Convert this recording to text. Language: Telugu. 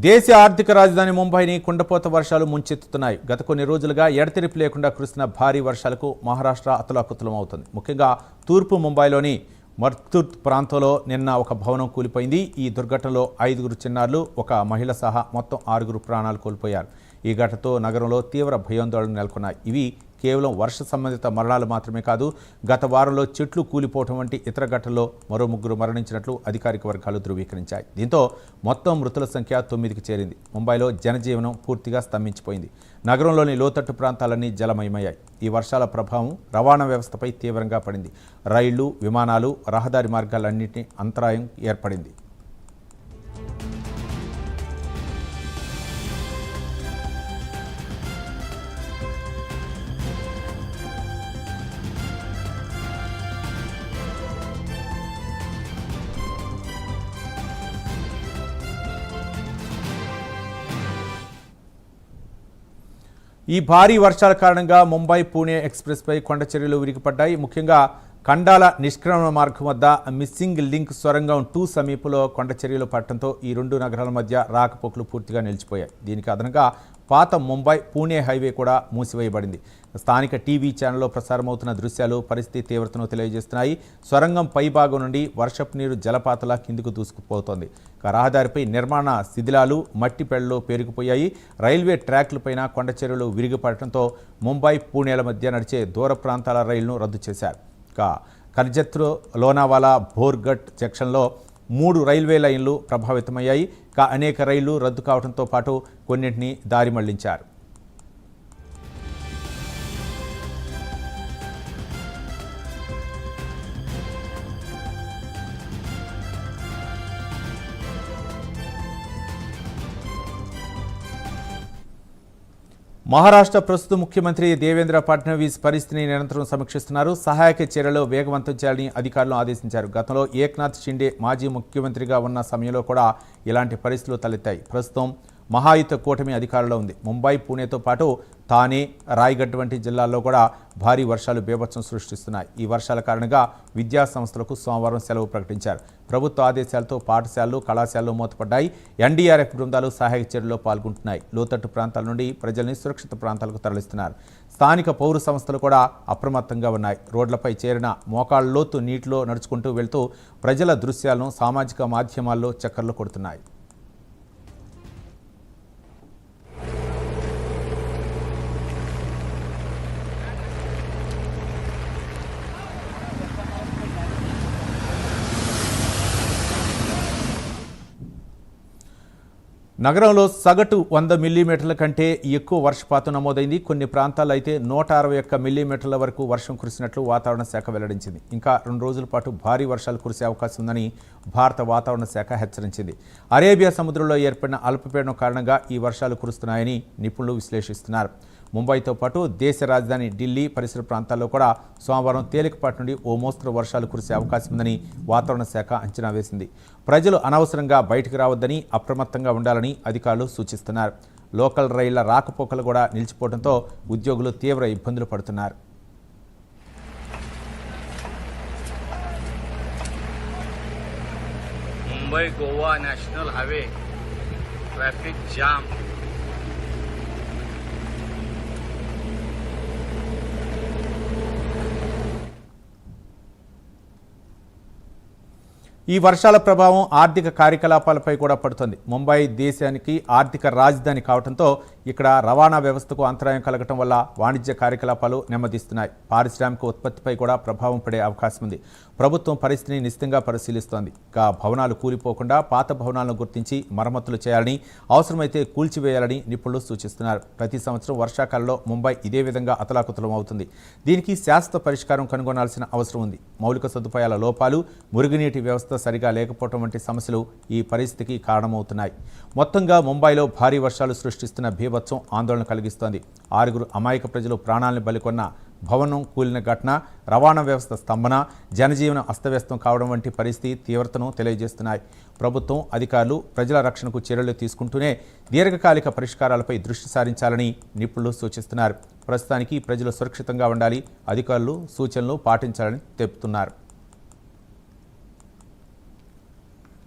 దేశ ఆర్థిక రాజధాని ముంబైని కుండపోత వర్షాలు ముంచెత్తుతున్నాయి. గత కొన్ని రోజులుగా ఎడతెరిపి లేకుండా కురుస్తున్న భారీ వర్షాలకు మహారాష్ట్ర అతలాకుతలమవుతుంది. ముఖ్యంగా తూర్పు ముంబైలోని మర్తుత్ ప్రాంతంలో నిన్న ఒక భవనం కూలిపోయింది. ఈ దుర్ఘటనలో 5 చిన్నారులు, ఒక మహిళ సహా మొత్తం 6 ప్రాణాలు కోల్పోయారు. ఈ ఘటనతో నగరంలో తీవ్ర భయాందోళనలు నెలకొన్నాయి. ఇవి కేవలం వర్ష సంబంధిత మరణాలు మాత్రమే కాదు, గత వారంలో చెట్లు కూలిపోవడం వంటి ఇతర ఘటనల్లో మరో 3 మరణించినట్లు అధికారిక వర్గాలు ధృవీకరించాయి. దీంతో మొత్తం మృతుల సంఖ్య 9కి చేరింది. ముంబైలో జనజీవనం పూర్తిగా స్తంభించిపోయింది. నగరంలోని లోతట్టు ప్రాంతాలన్నీ జలమయమయ్యాయి. ఈ వర్షాల ప్రభావం రవాణా వ్యవస్థపై తీవ్రంగా పడింది. రైళ్లు, విమానాలు, రహదారి మార్గాలన్నింటినీ అంతరాయం ఏర్పడింది. ఈ భారీ వర్షాల కారణంగా ముంబై పూణే ఎక్స్ప్రెస్పై కొండ చర్యలు విరిగిపడ్డాయి. ముఖ్యంగా ఖండాల నిష్క్రమణ మార్గం వద్ద మిస్సింగ్ లింక్ సొరంగం 2 సమీపంలో కొండ చర్యలు పడటంతో ఈ 2 నగరాల మధ్య రాకపోకలు పూర్తిగా నిలిచిపోయాయి. దీనికి అదనంగా పాత ముంబై పూణే హైవే కూడా మూసివేయబడింది. స్థానిక టీవీ ఛానల్లో ప్రసారమవుతున్న దృశ్యాలు పరిస్థితి తీవ్రతను తెలియజేస్తున్నాయి. సొరంగం పైభాగం నుండి వర్షపు నీరు జలపాతలా కిందకు దూసుకుపోతోంది. రహదారిపై నిర్మాణ శిథిలాలు, మట్టి పెళ్లు పేరుకుపోయాయి. రైల్వే ట్రాక్లపైన కొండ చర్యలు విరిగిపడటంతో ముంబై పూణేల మధ్య నడిచే దూర ప్రాంతాల రైలును రద్దు చేశారు. కర్జత్, లోనావాలా, భోర్గట్ సెక్షన్లో 3 రైల్వే లైన్లు ప్రభావితమయ్యాయి. అనేక రైళ్లు రద్దు కావడంతో పాటు కొన్నింటిని దారి మళ్లించారు. మహారాష్ట్ర ప్రస్తుత ముఖ్యమంత్రి దేవేంద్ర ఫడ్నవీస్ పరిస్థితిని నిరంతరం సమీక్షిస్తున్నారు. సహాయక చర్యలు వేగవంతం చేయాలని అధికారులను ఆదేశించారు. గతంలో ఏక్నాథ్ షిండే మాజీ ముఖ్యమంత్రిగా ఉన్న సమయంలో కూడా ఇలాంటి పరిస్థితులు తలెత్తాయి. ప్రస్తుతం మహాయుత కూటమి అధికారంలో ఉంది. ముంబై, పూణేతో పాటు థానే, రాయ్గఢ్ వంటి జిల్లాల్లో కూడా భారీ వర్షాలు బీభత్సం సృష్టిస్తున్నాయి. ఈ వర్షాల కారణంగా విద్యా సంస్థలకు సోమవారం సెలవు ప్రకటించారు. ప్రభుత్వ ఆదేశాలతో పాఠశాలలు, కళాశాలలు మూతపడ్డాయి. ఎన్డీఆర్ఎఫ్ బృందాలు సహాయక చర్యల్లో పాల్గొంటున్నాయి. లోతట్టు ప్రాంతాల నుండి ప్రజల్ని సురక్షిత ప్రాంతాలకు తరలిస్తున్నారు. స్థానిక పౌర సంస్థలు కూడా అప్రమత్తంగా ఉన్నాయి. రోడ్లపై చేరిన మోకాళ్ళ లోతు నీటిలో నడుచుకుంటూ వెళ్తూ ప్రజల దృశ్యాలను సామాజిక మాధ్యమాల్లో చక్కర్లు కొడుతున్నాయి. నగరంలో సగటు 100 మిల్లీమీటర్ల కంటే ఎక్కువ వర్షపాతం నమోదైంది. కొన్ని ప్రాంతాల్లో అయితే 161 మిల్లీమీటర్ల వరకు వర్షం కురిసినట్లు వాతావరణ శాఖ వెల్లడించింది. ఇంకా 2 రోజుల పాటు భారీ వర్షాలు కురిసే అవకాశం ఉందని భారత వాతావరణ శాఖ హెచ్చరించింది. అరేబియా సముద్రంలో ఏర్పడిన అల్పపీడనం కారణంగా ఈ వర్షాలు కురుస్తున్నాయని నిపుణులు విశ్లేషిస్తున్నారు. ముంబైతో పాటు దేశ రాజధాని ఢిల్లీ పరిసర ప్రాంతాల్లో కూడా సోమవారం తేలికపాటి నుండి ఓ మోస్తరు వర్షాలు కురిసే అవకాశం ఉందని వాతావరణ శాఖ అంచనా వేసింది. ప్రజలు అనవసరంగా బయటకు రావద్దని, అప్రమత్తంగా ఉండాలని అధికారులు సూచిస్తున్నారు. లోకల్ రైళ్ల రాకపోకలు కూడా నిలిచిపోవడంతో ఉద్యోగులు తీవ్ర ఇబ్బందులు పడుతున్నారు. Mumbai Goa national highway traffic jam. ఈ వర్షాల ప్రభావం ఆర్థిక కార్యకలాపాలపై కూడా పడుతుంది. ముంబై దేశానికి ఆర్థిక రాజధాని కావడంతో ఇక్కడ రవాణా వ్యవస్థకు అంతరాయం కలగటం వల్ల వాణిజ్య కార్యకలాపాలు నెమ్మదిస్తున్నాయి. పారిశ్రామిక ఉత్పత్తిపై కూడా ప్రభావం పడే అవకాశం ఉంది. ప్రభుత్వం పరిస్థితిని నిశ్చితంగా పరిశీలిస్తోంది. భవనాలు కూలిపోకుండా పాత భవనాలను గుర్తించి మరమ్మతులు చేయాలని, అవసరమైతే కూల్చివేయాలని నిపుణులు సూచిస్తున్నారు. ప్రతి సంవత్సరం వర్షాకాలంలో ముంబై ఇదే విధంగా అతలాకుతలం అవుతుంది. దీనికి శాశ్వత పరిష్కారం కనుగొనాల్సిన అవసరం ఉంది. మౌలిక సదుపాయాల లోపాలు, మురుగునీటి వ్యవస్థ సరిగా లేకపోవడం వంటి సమస్యలు ఈ పరిస్థితికి కారణమవుతున్నాయి. మొత్తంగా ముంబైలో భారీ వర్షాలు సృష్టిస్తున్న బీభత్సం ఆందోళన కలిగిస్తోంది. 6 అమాయక ప్రజలు ప్రాణాలను బలికొన్న భవనం కూలిన ఘటన, రవాణా వ్యవస్థ స్తంభన, జనజీవనం అస్తవ్యస్తం కావడం వంటి పరిస్థితి తీవ్రతను తెలియజేస్తున్నాయి. ప్రభుత్వం, అధికారులు ప్రజల రక్షణకు చర్యలు తీసుకుంటూనే దీర్ఘకాలిక పరిష్కారాలపై దృష్టి సారించాలని నిపుణులు సూచిస్తున్నారు. ప్రస్తుతానికి ప్రజలు సురక్షితంగా ఉండాలి, అధికారులు సూచనలు పాటించాలని తెలుపుతున్నారు.